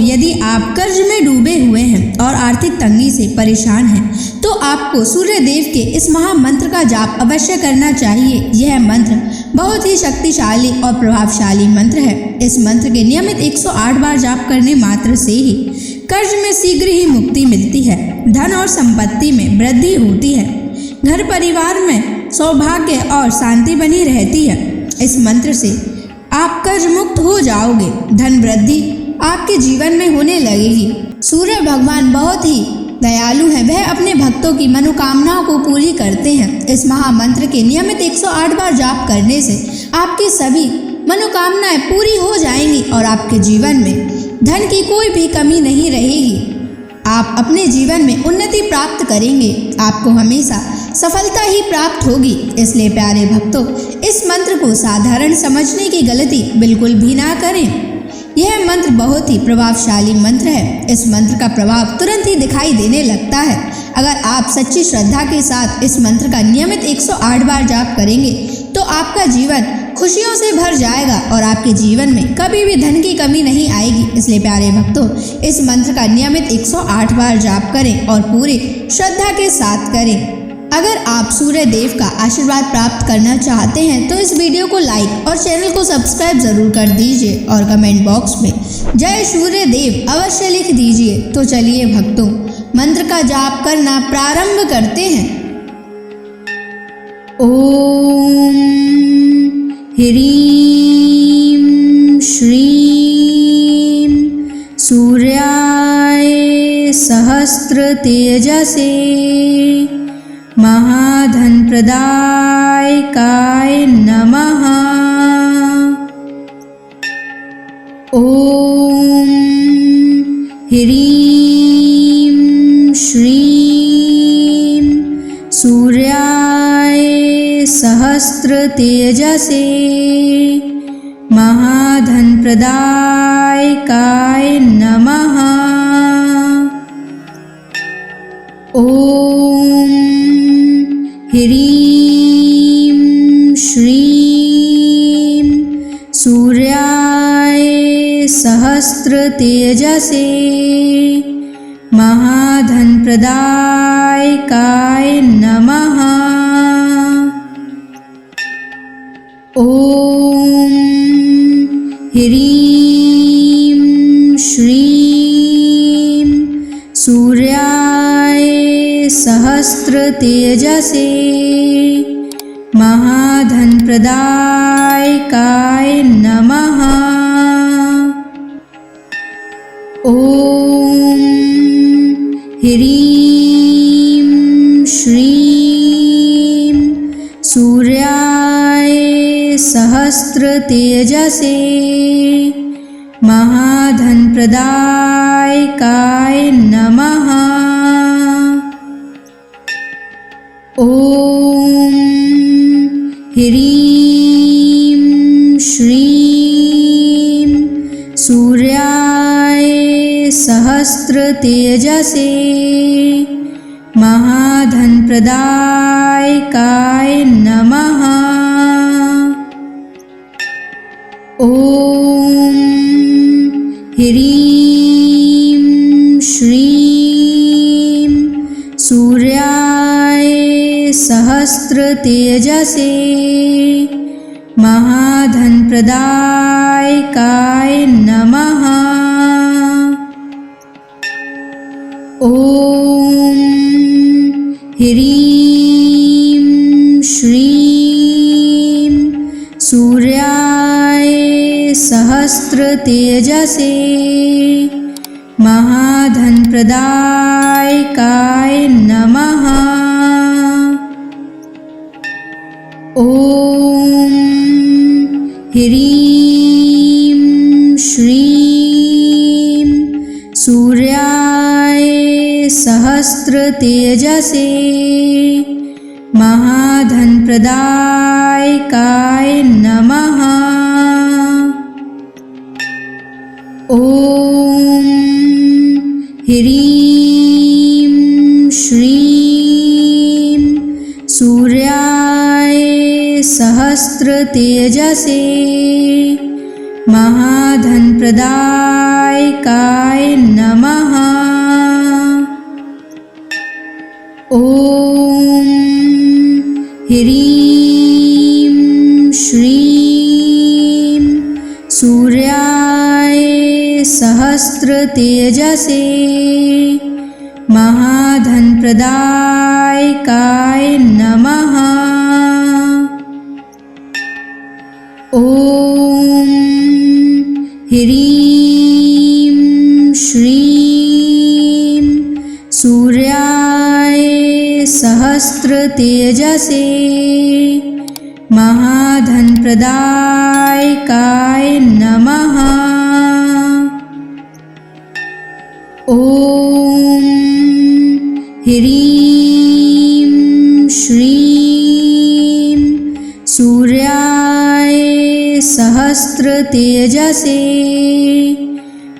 यदि आप कर्ज में डूबे हुए हैं और आर्थिक तंगी से परेशान हैं, तो आपको सूर्य देव के इस महामंत्र का जाप अवश्य करना चाहिए। यह मंत्र बहुत ही शक्तिशाली और प्रभावशाली मंत्र है। इस मंत्र के नियमित 108 बार जाप करने मात्र से ही कर्ज में शीघ्र ही मुक्ति मिलती है, धन और संपत्ति में वृद्धि होती है, घर परिवार में सौभाग्य और शांति बनी रहती है। इस मंत्र से आप कर्ज मुक्त हो जाओगे, धन वृद्धि आपके जीवन में होने लगेगी। सूर्य भगवान बहुत ही दयालु हैं, वह अपने भक्तों की मनोकामनाओं को पूरी करते हैं। इस महामंत्र के नियमित 108 बार जाप करने से आपकी सभी मनोकामनाएं पूरी हो जाएंगी और आपके जीवन में धन की कोई भी कमी नहीं रहेगी। आप अपने जीवन में उन्नति प्राप्त करेंगे, आपको हमेशा सफलता ही प्राप्त होगी। इसलिए प्यारे भक्तों, इस मंत्र को साधारण समझने की गलती बिल्कुल भी ना करें। यह मंत्र बहुत ही प्रभावशाली मंत्र है। इस मंत्र का प्रभाव तुरंत ही दिखाई देने लगता है। अगर आप सच्ची श्रद्धा के साथ इस मंत्र का नियमित 108 बार जाप करेंगे तो आपका जीवन खुशियों से भर जाएगा और आपके जीवन में कभी भी धन की कमी नहीं आएगी। इसलिए प्यारे भक्तों, इस मंत्र का नियमित 108 बार जाप करें और पूरी श्रद्धा के साथ करें। अगर आप सूर्य देव का आशीर्वाद प्राप्त करना चाहते हैं तो इस वीडियो को लाइक और चैनल को सब्सक्राइब जरूर कर दीजिए और कमेंट बॉक्स में जय सूर्य देव अवश्य लिख दीजिए। तो चलिए भक्तों, मंत्र का जाप करना प्रारंभ करते हैं। ओम ह्रीं श्रीं सूर्याय सहस्र तेजसे महाधन प्रदायकाय नमः। ओम ह्रीं श्रीं सूर्याय सहस्र तेजसे महाधन प्रदायकाय नमः। ओम ह्रीं श्रीं सूर्याय सहस्र तेजसे महाधन प्रदायकाय नमः। ओम ह्रीं श्रीं सूर्याय सहस्र तेजसे महाधन प्रदायकाय नमः। ओम ह्रीं श्रीं सूर्याय सहस्र तेजसे महाधन प्रदायकाय नमः। ओम ह्रीं श्रीं सूर्याय सहस्र तेजसे महाधन प्रदायकाय नमः। ओम ह्रीं श्रीं सूर्याय सहस्र तेजसे महाधन प्रदायकाय नमः। ओम ह्रीं श्रीं सूर्याय सहस्र तेजसे महाधन प्रदायकाय नमः। ओम ह्रीं श्रीं सूर्याय सहस्र तेजसे महाधन प्रदायकाय नमः। ओम ह्रीं श्रीं सूर्याय सहस्र तेजसे महाधनप्रदायकाय नमः। ॐ ह्रीं श्रीं सूर्याय सहस्रतेजसे महाधनप्रदायकाय नमः। ॐ ह्रीं श्रीं सूर्याय सहस्रतेजसे महाधनप्रदायकाय नमः। ॐ ह्रीं श्रीं सूर्याय सहस्रतेजसे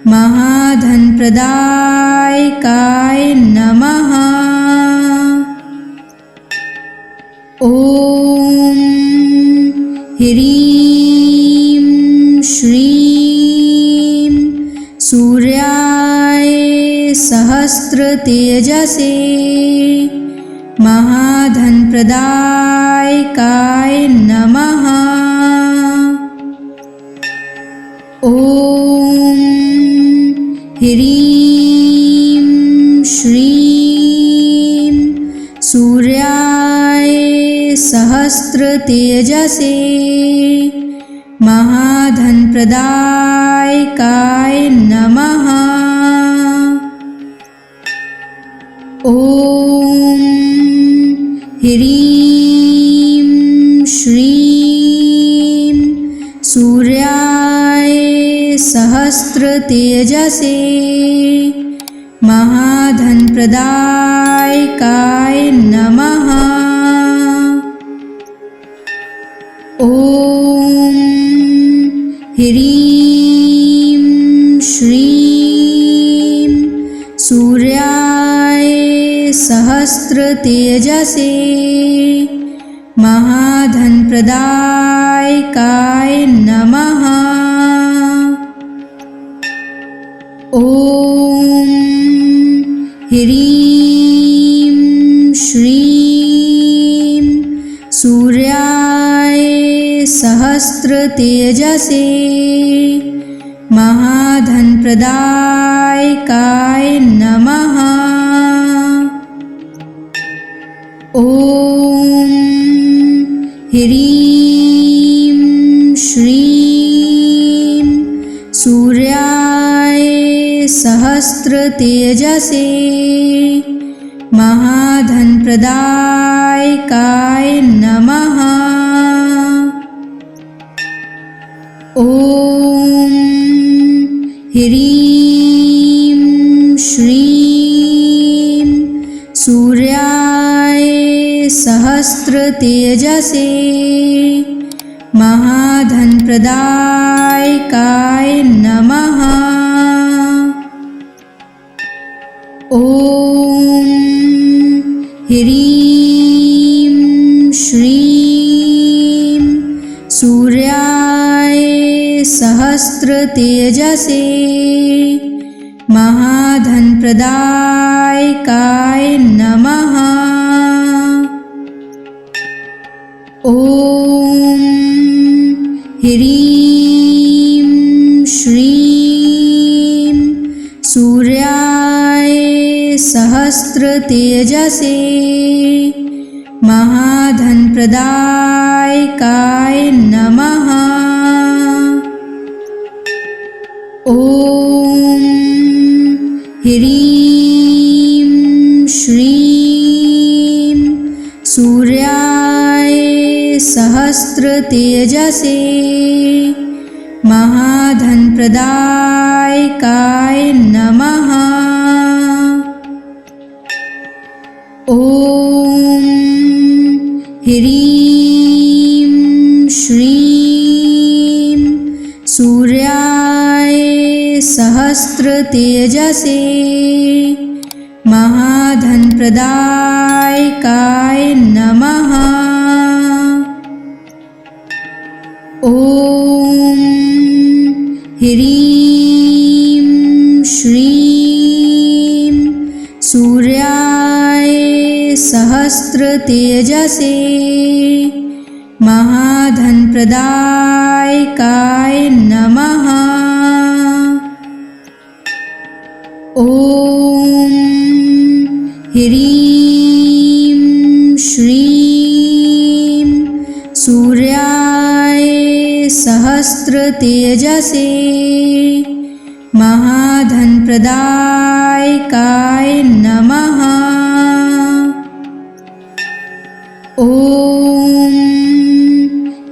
महाधनप्रदायकाय नमः। ॐ ह्रीं श्रीं सूर्याय सहस्रतेजसे महाधनप्रदायकाय नमः। ॐ ह्रीं श्रीं सूर्याय सहस्रतेजसे महाधनप्रदायकाय नमः। ॐ ह्रीं श्रीं सूर्याय सहस्रतेजसे महाधनप्रदायकाय नमः। ॐ ह्रीं श्रीं सूर्याय सहस्रतेजसे महाधनप्रदायकाय नमः। ॐ ह्रीं श्रीं सूर्याय सहस्रतेजसे महाधनप्रदायकाय नमः। ॐ ह्रीं श्रीं सूर्याय सहस्रतेजसे महाधनप्रदायकाय नमः। ॐ ह्रीं श्रीं सूर्याय सहस्रतेजसे महाधनप्रदायकाय नमः। ॐ ह्रीं श्रीं सूर्याय सहस्रतेजसे महाधनप्रदायकाय नमः। ॐ ह्रीं श्रीं सूर्याय सहस्रतेजसे महाधनप्रदायकाय नमः। ॐ ह्रीं श्रीं सूर्याय सहस्रतेजसे महाधनप्रदायकाय नमः। ॐ ह्रीं श्रीं सूर्याय सहस्रतेजसे महाधनप्रदायकाय नमः। ॐ ह्रीं श्रीं सूर्याय सहस्रतेजसे महाधनप्रदायकाय नमः। ॐ ह्रीं श्रीं सूर्याय सहस्रतेजसे महाधनप्रदायकाय नमः। ॐ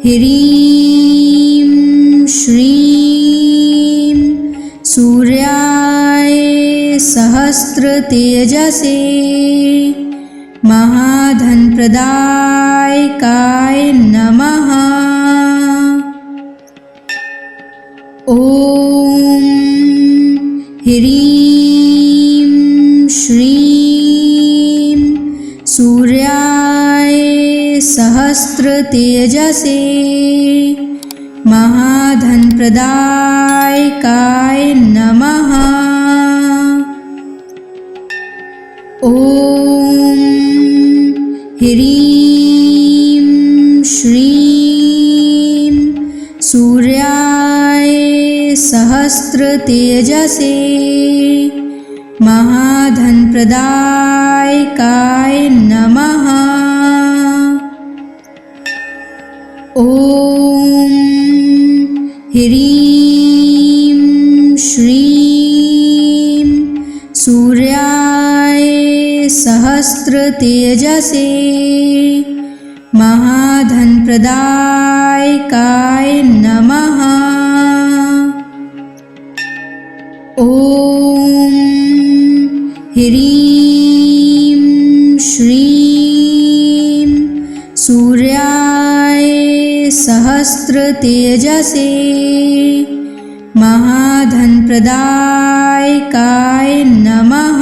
ह्रीं श्रीं सूर्याय सहस्रतेजसे महाधनप्रदायकाय नमः। ॐ ह्रीं श्रीं सूर्याय सहस्रतेजसे महाधनप्रदायकाय नमः। ॐ ह्रीं श्रीं सूर्याय सहस्रतेजसे महाधनप्रदायकाय नमः। ॐ ह्रीं श्रीं सूर्याय सहस्रतेजसे महाधनप्रदायकाय नमः। ॐ ह्रीं श्रीं सूर्याय सहस्रतेजसे महाधनप्रदायकाय नमः।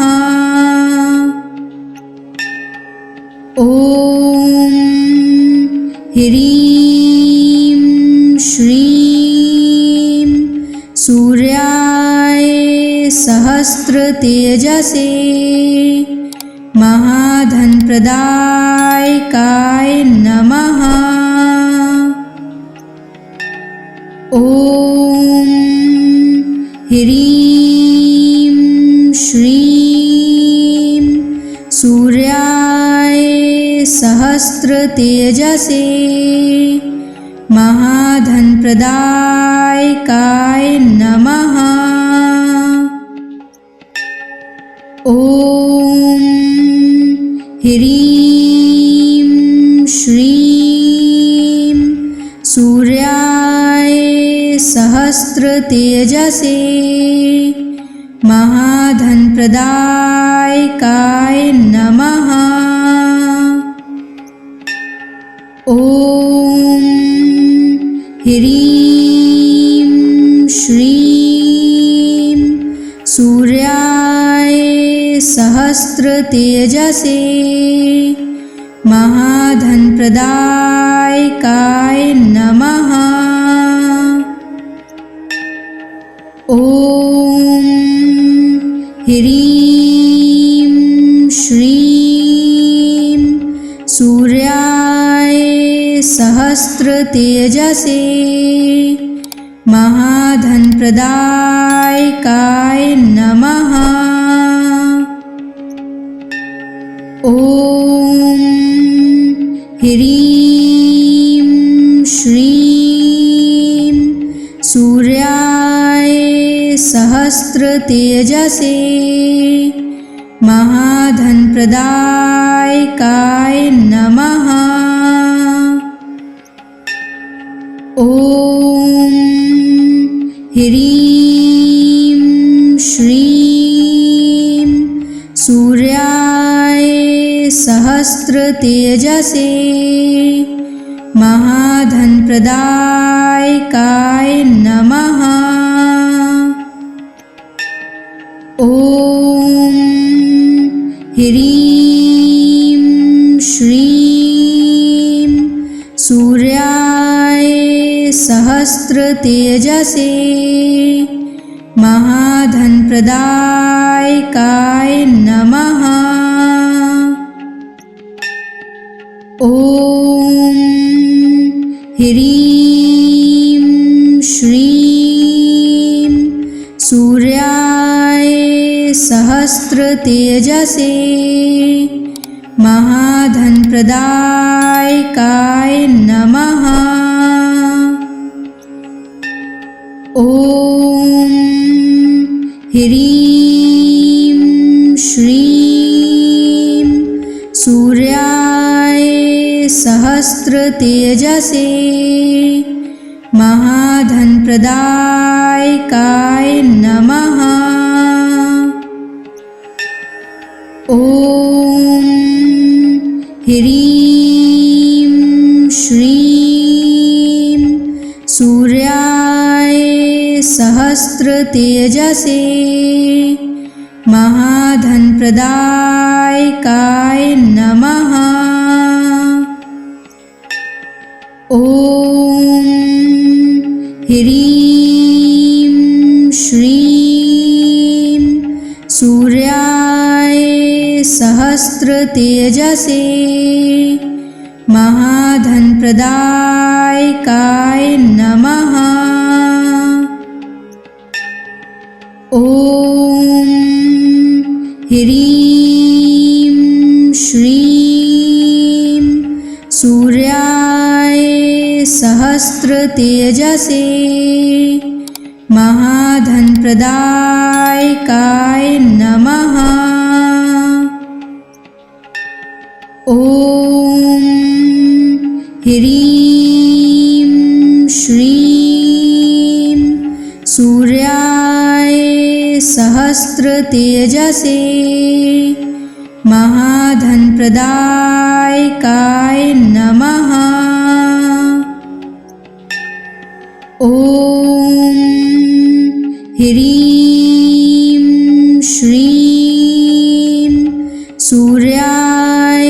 ॐ ह्रीं श्रीं सूर्याय सहस्रतेजसे महाधनप्रदायकाय नमः। ॐ ह्रीं श्रीं सूर्याय सहस्रतेजसे महाधनप्रदायकाय नमः। ॐ ह्रीं श्रीं सूर्याय सहस्रतेजसे महाधनप्रदायकाय नमः। ॐ ह्रीं श्रीं सूर्याय सहस्रतेजसे महाधनप्रदायकाय नमः। ॐ ह्रीं श्रीं सूर्याय सहस्रतेजसे महाधनप्रदायकाय नमः। ॐ ह्रीं श्रीं सूर्याय सहस्रतेजसे महाधनप्रदायकाय नमः। ॐ ह्रीं श्रीं सूर्याय सहस्रतेजसे महाधनप्रदायकाय नमः। ॐ ह्रीं श्रीं सूर्याय सहस्त्रतेजसे महाधनप्रदायकाय नमः। ॐ ह्रीं श्रीं सूर्याय सहस्त्रतेजसे महाधनप्रदायकाय नमः। ॐ ह्रीं श्रीं सूर्याय सहस्त्रतेजसे महाधनप्रदायकाय नमः। ॐ ह्रीं श्रीं सूर्याय सहस्त्रतेजसे महाधनप्रदायकाय नमः। ॐ ह्रीं श्रीं सूर्याय सहस्त्रतेजसे महाधनप्रदायकाय नमः। ॐ ह्रीं श्रीं सूर्याय सहस्त्रतेजसे महाधनप्रदायकाय नमः। ॐ ह्रीं श्रीं सूर्याय सहस्त्रतेजसे महाधनप्रदायकाय नमः। ॐ ह्रीं श्रीं सूर्याय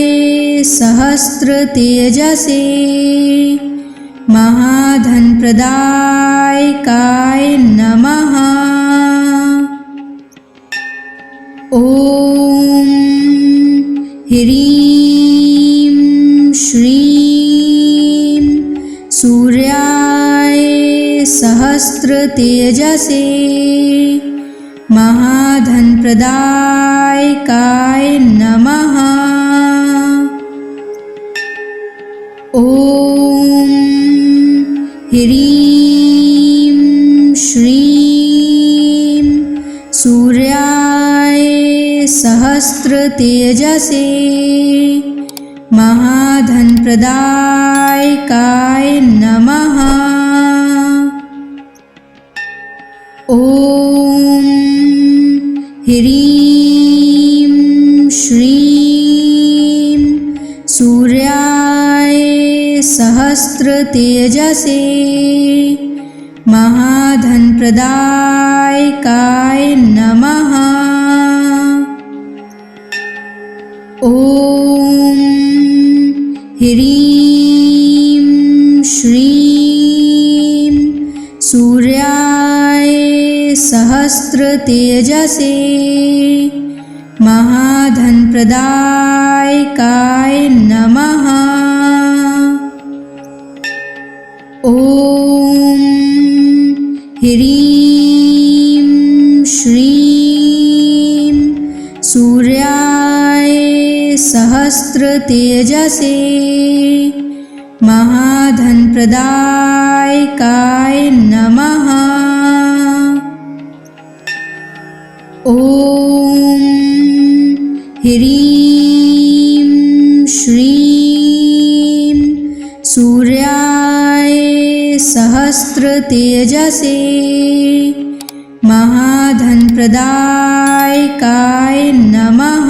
सहस्त्रतेजसे महाधनप्रदायकाय नमः। ॐ ह्रीं श्रीं सूर्याय सहस्त्रतेजसे महाधनप्रदायकाय नमः। ॐ ह्रीं श्रीं सूर्याय सहस्त्रतेजसे महाधनप्रदायकाय नमः। ॐ ह्रीं श्रीं सूर्याय सहस्त्रतेजसे महाधनप्रदायकाय नमः। ॐ ह्रीं श्रीं सूर्याय सहस्त्रतेजसे महाधनप्रदायकाय नमः। ॐ ह्रीं श्रीं सूर्याय सहस्त्रतेजसे महाधनप्रदायकाय नमः। ॐ ह्रीं श्रीं सूर्याय सहस्त्रतेजसे महाधनप्रदायकाय नमः।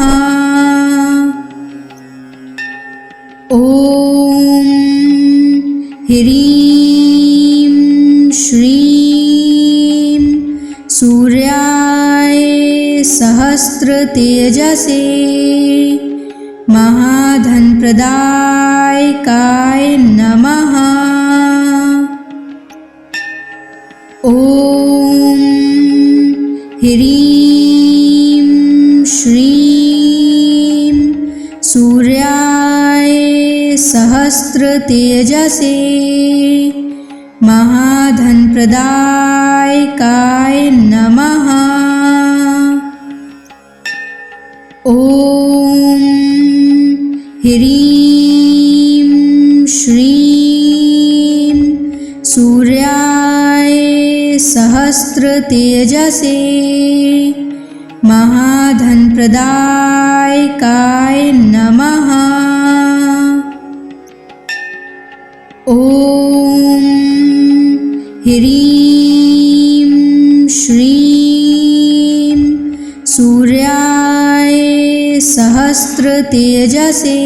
ॐ ह्रीं श्रीं सूर्याय सहस्त्रतेजसे महाधनप्रदायकाय नमः। सहस्रतेजसे महाधनप्रदायकाय नमः। ॐ ह्रीं श्रीं सूर्याय सहस्रतेजसे महाधनप्रदायकाय नमः। ॐ ह्रीं श्रीं सूर्याय सहस्रतेजसे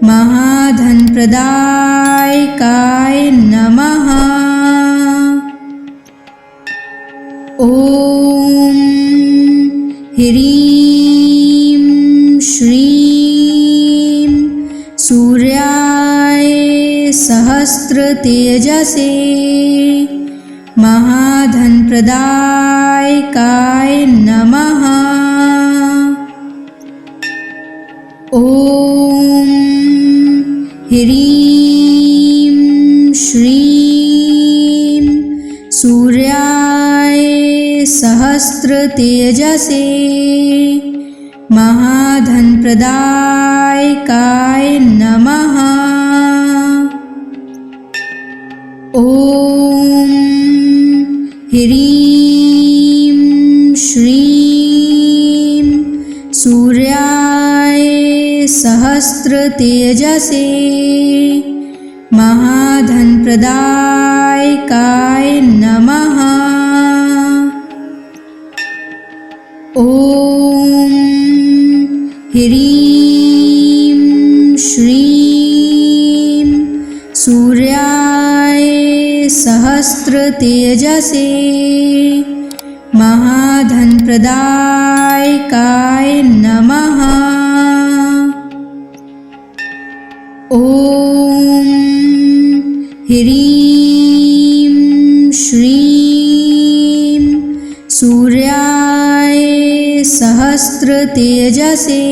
महाधनप्रदायकाय नमः। ॐ ह्रीं श्रीं सूर्याय सहस्रतेजसे महाधनप्रदायकाय नमः। ॐ ह्रीं श्रीं सूर्याय सहस्रतेजसे महाधनप्रदायकाय नमः। ॐ ह्रीं श्रीं सूर्याय सहस्रतेजसे महाधनप्रदायकाय नमः। ॐ ह्रीं श्रीं सूर्याय सहस्रतेजसे महाधनप्रदायकाय नमः। ॐ ह्रीं श्रीं सूर्याय सहस्रतेजसे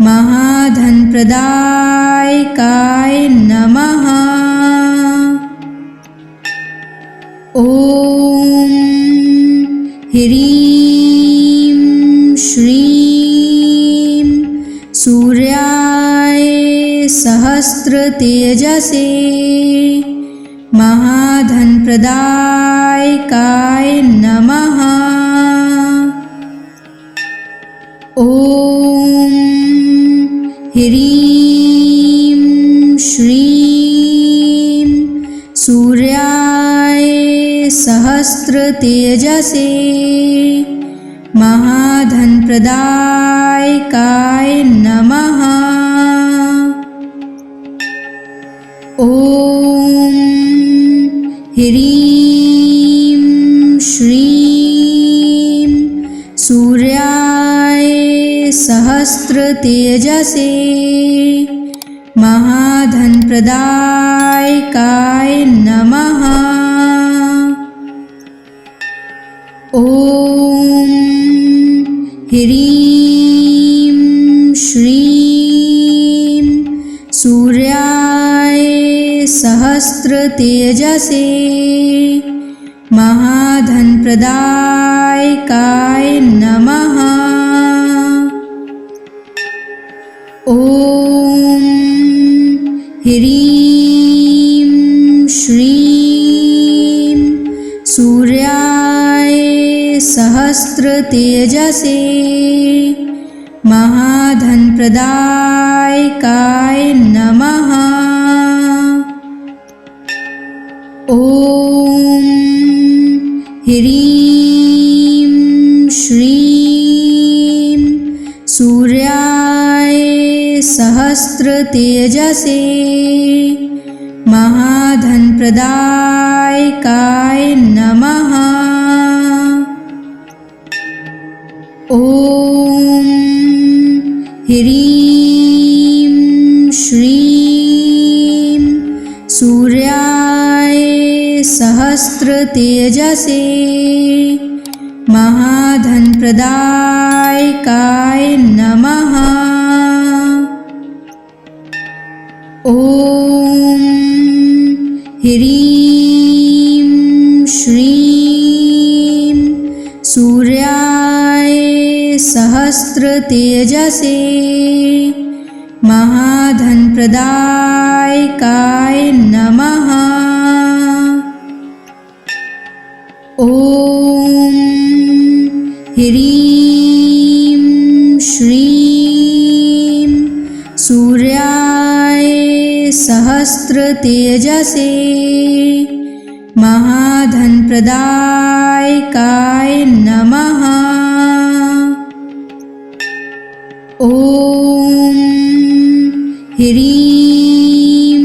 महाधनप्रदायकाय नमः। ॐ ह्रीं श्रीं सूर्याय सहस्रतेजसे महाधनप्रदायकाय नमः। ॐ ह्रीं श्रीं सूर्याय सहस्रतेजसे महाधनप्रदायकाय नमः। ॐ ह्रीं श्रीं सूर्याय सहस्रतेजसे महाधनप्रदायकाय नमः। ॐ ह्रीं श्रीं सूर्याय सहस्रतेजसे महाधनप्रदायकाय नमः। ॐ ह्रीं श्रीं सूर्याय सहस्रतेजसे महाधनप्रदायकाय नमः। ॐ ह्रीं श्रीं सूर्याय सहस्रतेजसे महाधनप्रदायकाय नमः। ॐ ह्रीं श्रीं सूर्याय सहस्रतेजसे महाधनप्रदायकाय नमः। ॐ ह्रीं श्रीं सूर्याय सहस्रतेजसे महाधनप्रदायकाय नमः। ॐ ह्रीं श्रीं सूर्याय सहस्रतेजसे महाधनप्रदायकाय नमः। ॐ ह्रीं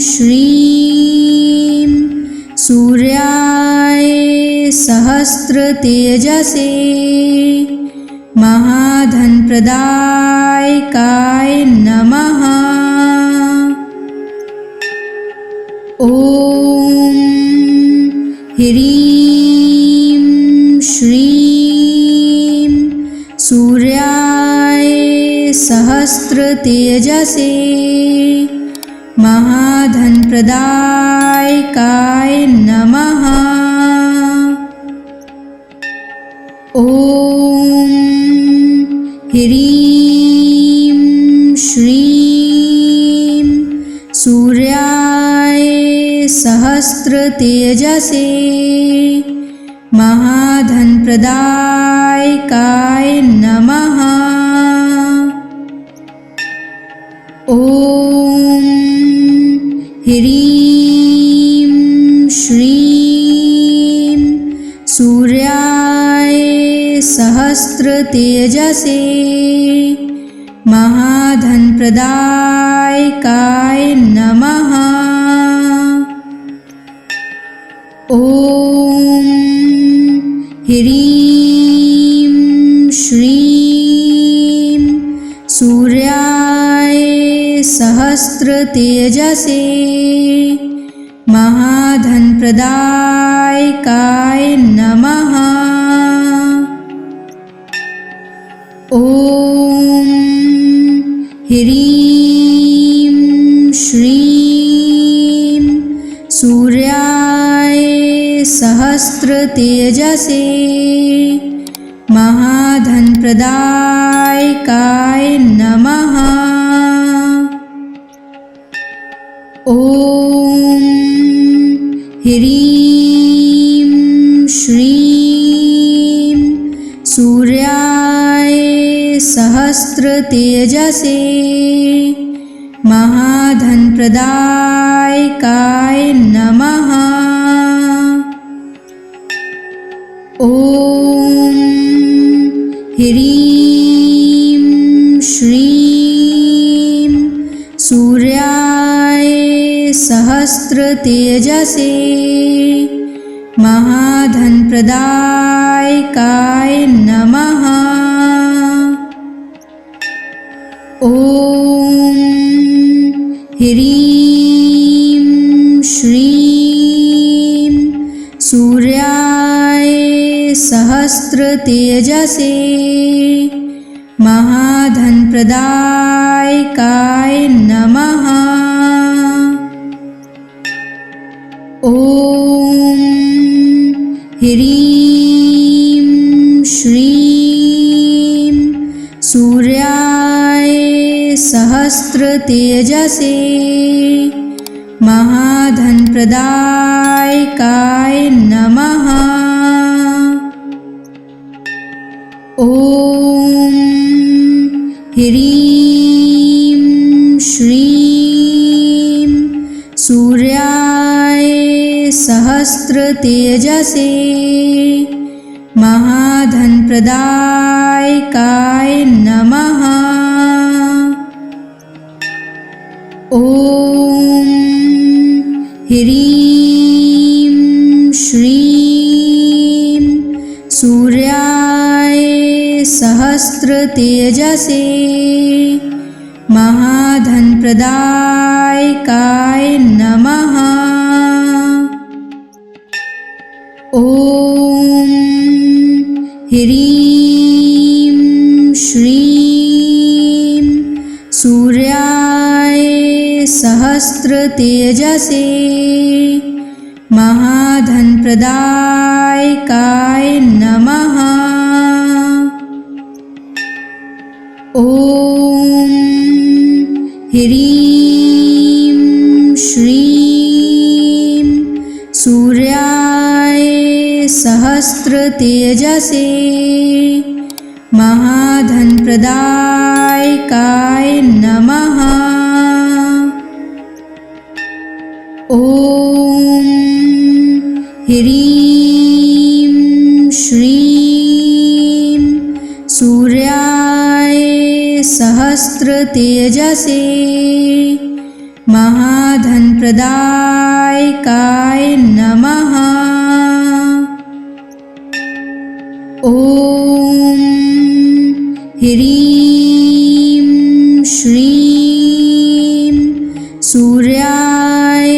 श्रीं सूर्याय सहस्रतेजसे महाधनप्रदायकाय नमः। ॐ ह्रीं श्रीं सूर्याय सहस्रतेजसे महाधनप्रदायकाय नमः। ॐ ह्रीं श्रीं सूर्याय सहस्रतेजसे महाधनप्रदायकाय नमः। ॐ ह्रीं श्रीं सूर्याय सहस्रतेजसे महाधनप्रदायकाय नमः। ॐ ह्रीं श्रीं सूर्याय सहस्रतेजसे महाधनप्रदायकाय नमः। ॐ ह्रीं श्रीं सूर्याय सहस्रतेजसे महाधनप्रदायकाय नमः। ॐ ह्रीं श्रीं सूर्याय सहस्रतेजसे महाधनप्रदायकाय नमः। ॐ ह्रीं श्रीं सूर्याय सहस्रतेजसे महाधनप्रदायकाय नमः। ॐ ह्रीं श्रीं सूर्याय सहस्रतेजसे महाधनप्रदायकाय नमः। ॐ ह्रीं श्रीं सूर्याय सहस्रतेजसे महाधनप्रदायकाय नमः। ॐ ह्रीं श्रीं सूर्याय सहस्रतेजसे महाधनप्रदायकाय नमः। ॐ ह्रीं श्रीं सूर्याय सहस्रतेजसे महाधनप्रदायकाय नमः। ॐ ह्रीं श्रीं सूर्याय सहस्रतेजसे महाधनप्रदायकाय नमः। ॐ ह्रीं श्रीं सूर्याय सहस्रतेजसे महाधनप्रदायकाय नमः। ॐ ह्रीं श्रीं सूर्याय सहस्रतेजसे महाधनप्रदायकाय नमः। ॐ ह्रीं श्रीं सूर्याय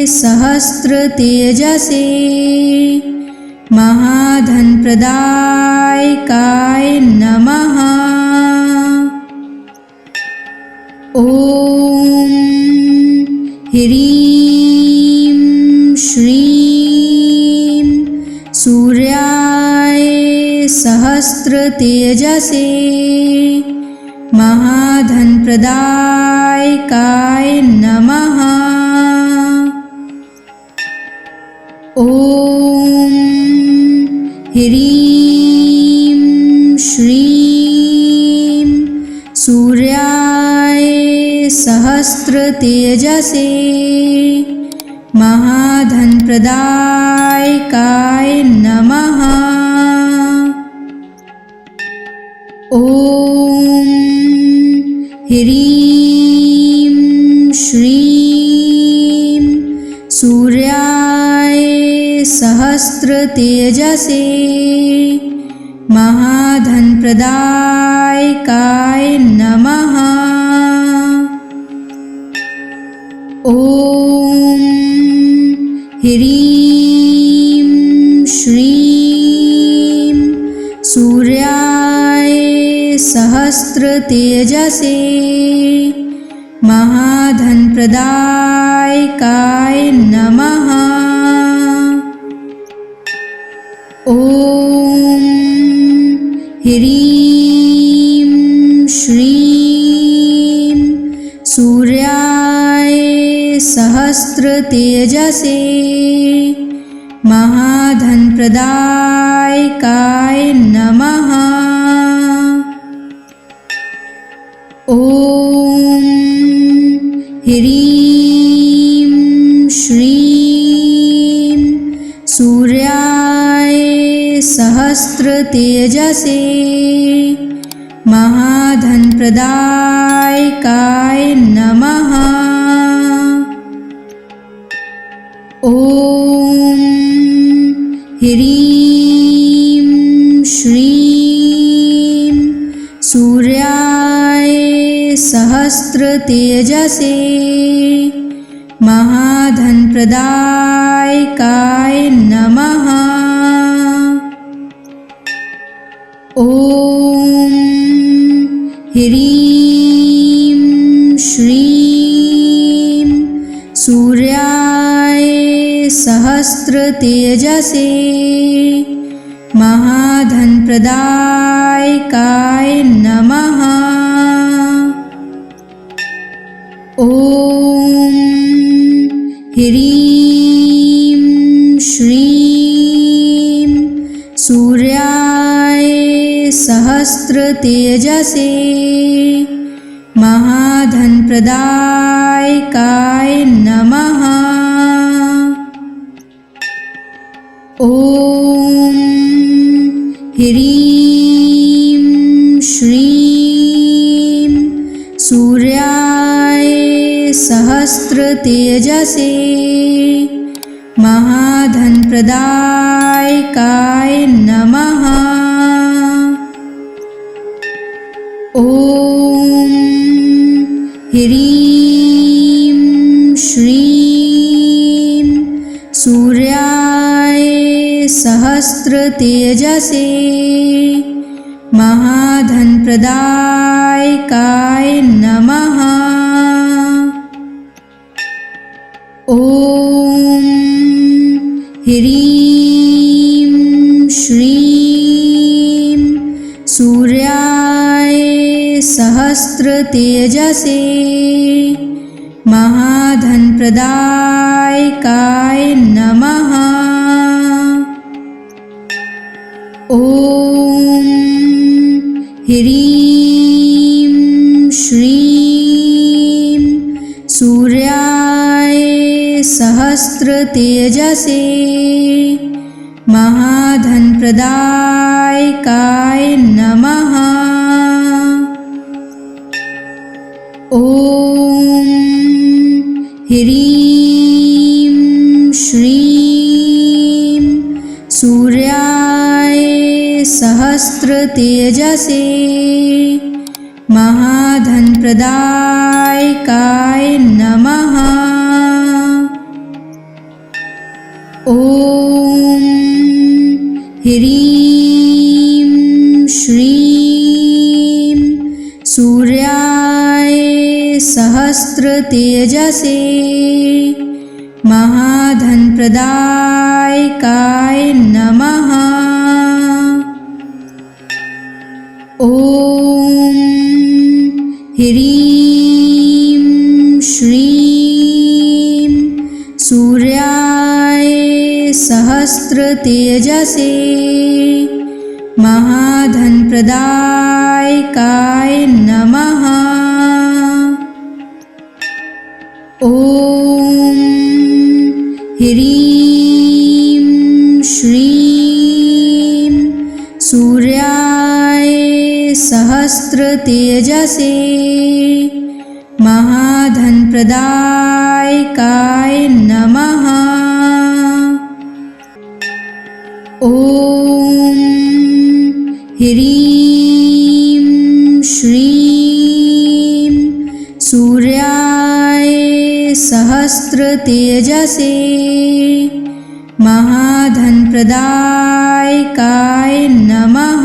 सहस्रतेजसे महाधनप्रदायकाय नमः। ॐ ह्रीं श्रीं सूर्याय सहस्रतेजसे महाधनप्रदायकाय नमः। ॐ ह्रीं श्रीं सूर्याय सहस्रतेजसे महाधनप्रदायकाय नमः। ॐ ह्रीं श्रीं सूर्याय सहस्रतेजसे महाधनप्रदायकाय नमः। ॐ ह्रीं श्रीं सूर्याय सहस्रतेजसे महाधनप्रदायकाय नमः। ॐ ह्रीं श्रीं सूर्याय सहस्रतेजसे महाधनप्रदायकाय नमः। ॐ ह्रीं श्रीं सूर्याय सहस्रतेजसे महाधनप्रदायकाय नमः। ॐ ह्रीं श्रीं सूर्याय सहस्रतेजसे महाधनप्रदायकाय नमः। ॐ ह्रीं श्रीं सूर्याय सहस्रतेजसे महाधनप्रदायकाय नमः। ॐ ह्रीं श्रीं सूर्याय सहस्रतेजसे महाधनप्रदायकाय नमः। ॐ ह्रीं श्रीं सूर्याय सहस्रतेजसे महाधनप्रदायकाय नमः। ॐ ह्रीं श्रीं सूर्याय सहस्रतेजसे महाधनप्रदायकाय नमः। ॐ ह्रीं श्रीं सूर्याय सहस्रतेजसे महाधनप्रदायकाय नमः। ॐ ह्रीं श्रीं सूर्याय सहस्रतेजसे महाधनप्रदायकाय नमः। ॐ ह्रीं श्रीं सूर्याय सहस्रतेजसे महाधनप्रदायकाय नमः। ॐ ह्रीं श्रीं सूर्याय सहस्रतेजसे महाधनप्रदायकाय नमः। ॐ ह्रीं श्रीं सूर्याय सहस्रतेजसे महाधनप्रदायकाय नमः। ॐ ह्रीं श्रीं सूर्याय सहस्रतेजसे महाधनप्रदायकाय नमः। ॐ ह्रीं श्रीं सूर्याय सहस्रतेजसे महाधनप्रदायकाय नमः।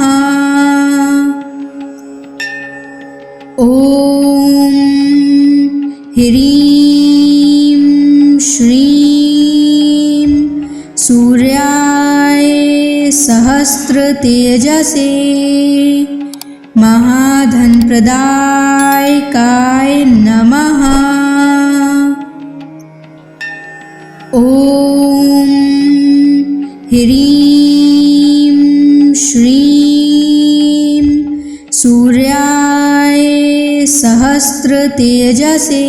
ॐ ह्रीं श्रीं सूर्याय सहस्रतेजसे महाधनप्रदायकाय नमः। ॐ ह्रीं श्रीं सूर्याय सहस्रतेजसे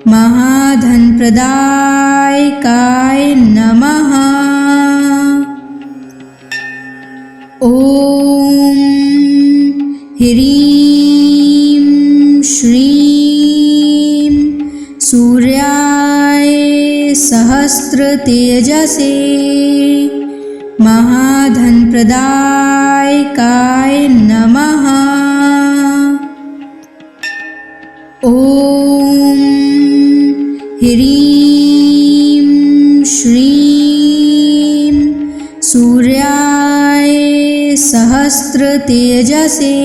महाधनप्रदायकाय नमः। ॐ ह्रीं श्रीं सूर्याय सहस्रतेजसे महाधनप्रदायकाय नमः। ॐ ह्रीं श्रीं सूर्याय सहस्रतेजसे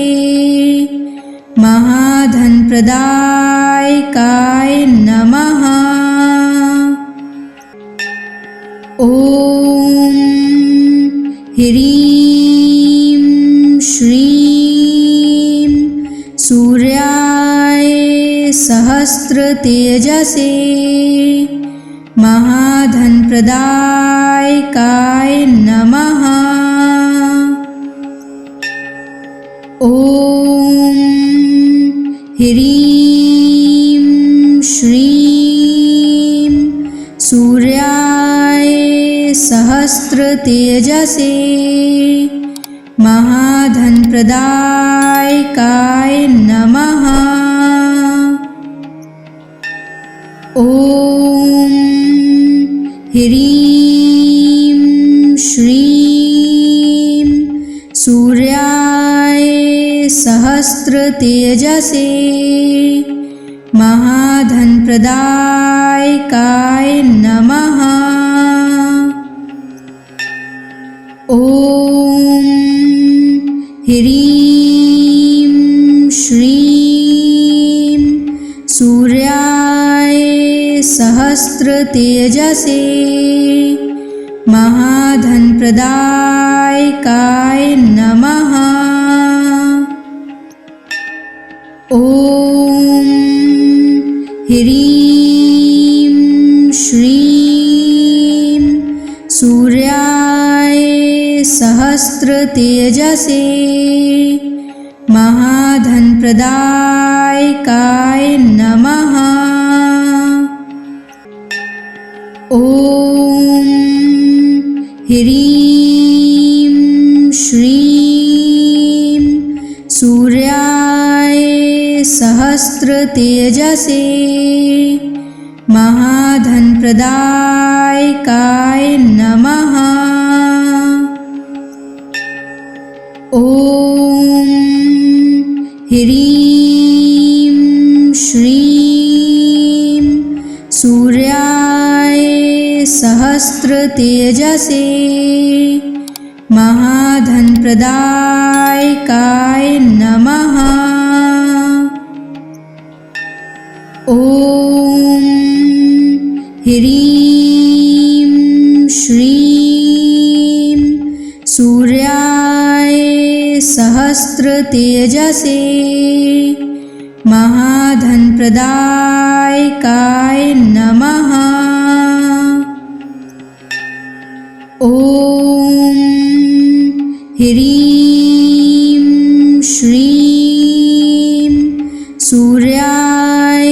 महाधनप्रदायकाय नमः। ॐ ह्रीं श्रीं सूर्याय सहस्रतेजसे महाधनप्रदायकाय नमः। ॐ ह्रीं श्रीं सूर्याय सहस्रतेजसे महाधनप्रदायकाय नमः। ॐ ह्रीं श्रीं सूर्याय सहस्रतेजसे महाधनप्रदायकाय नमः। ॐ ह्रीं श्रीं सूर्याय सहस्रतेजसे महाधनप्रदायकाय नमः। ॐ ह्रीं श्रीं सूर्याय सहस्रतेजसे महाधनप्रदायकाय नमः। ॐ ह्रीं श्रीं सूर्याय सहस्रतेजसे महाधनप्रदायकाय नमः। ॐ ह्रीं श्रीं सूर्याय सहस्रतेजसे महाधनप्रदायकाय नमः। ॐ ह्रीं श्रीं सूर्याय सहस्रतेजसे महाधनप्रदायकाय नमः। ॐ ह्रीं श्रीं सूर्याय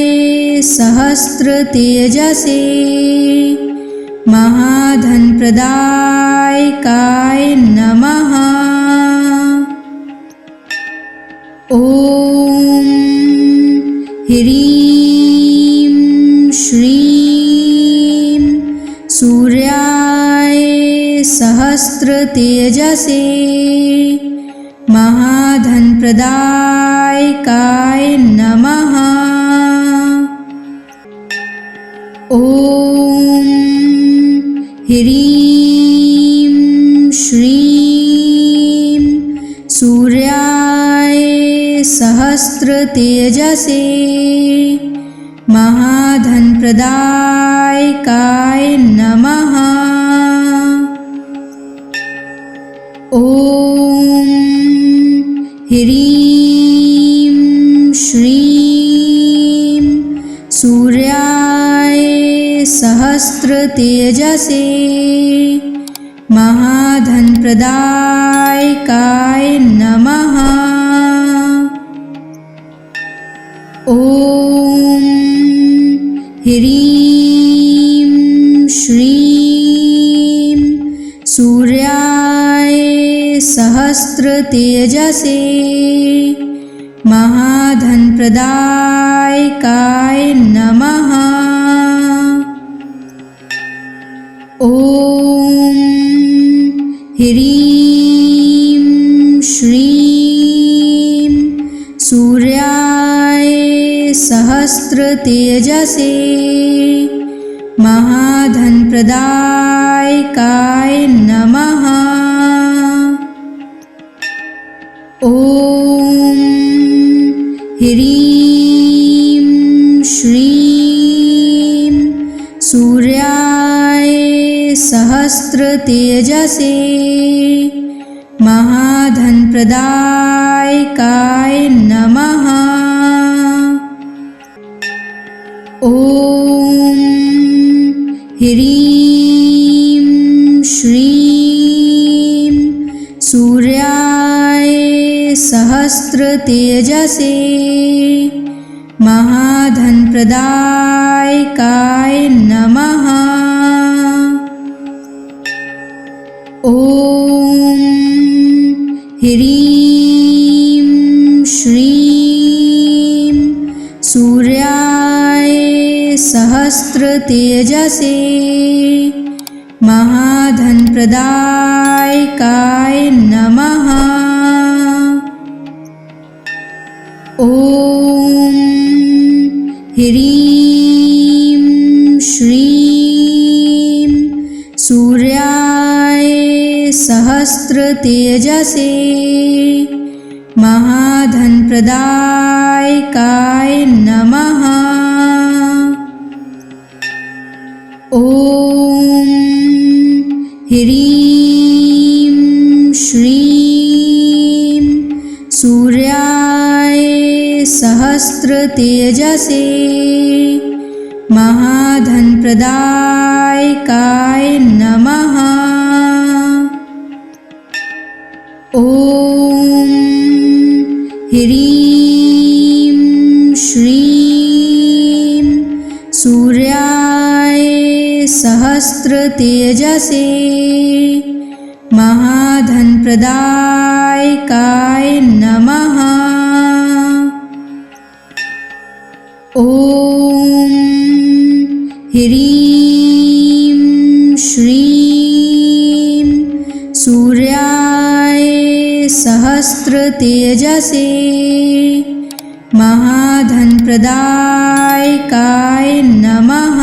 सहस्रतेजसे महाधनप्रदायकाय नमः। ॐ ह्रीं श्रीं सूर्याय सहस्रतेजसे महाधनप्रदायकाय नमः। ॐ ह्रीं श्रीं सूर्याय सहस्रतेजसे महाधनप्रदायकाय नमः। ॐ ह्रीं श्रीं सूर्याय सहस्रतेजसे महाधनप्रदायकाय नमः। ॐ ह्रीं श्रीं सूर्याय सहस्रतेजसे महाधनप्रदायकाय नमः। ॐ ह्रीं श्रीं सूर्याय सहस्रतेजसे महाधनप्रदायकाय नमः। ॐ ह्रीं श्रीं सूर्याय सहस्रतेजसे महाधनप्रदायकाय नमः। ॐ ह्रीं श्रीं सूर्याय सहस्रतेजसे महाधनप्रदायकाय नमः। ॐ ह्रीं श्रीं सूर्याय सहस्रतेजसे महाधनप्रदायकाय नमः। ॐ ह्रीं श्रीं सूर्याय सहस्रतेजसे महाधनप्रदायकाय नमः। ह्रीं श्रीं सूर्याय सहस्रतेजसे महाधनप्रदायकाय नमः। ॐ ह्रीं श्रीं सूर्याय सहस्रतेजसे महाधनप्रदायकाय नमः। ॐ ह्रीं श्रीं सूर्याय सहस्रतेजसे महाधनप्रदायकाय नमः।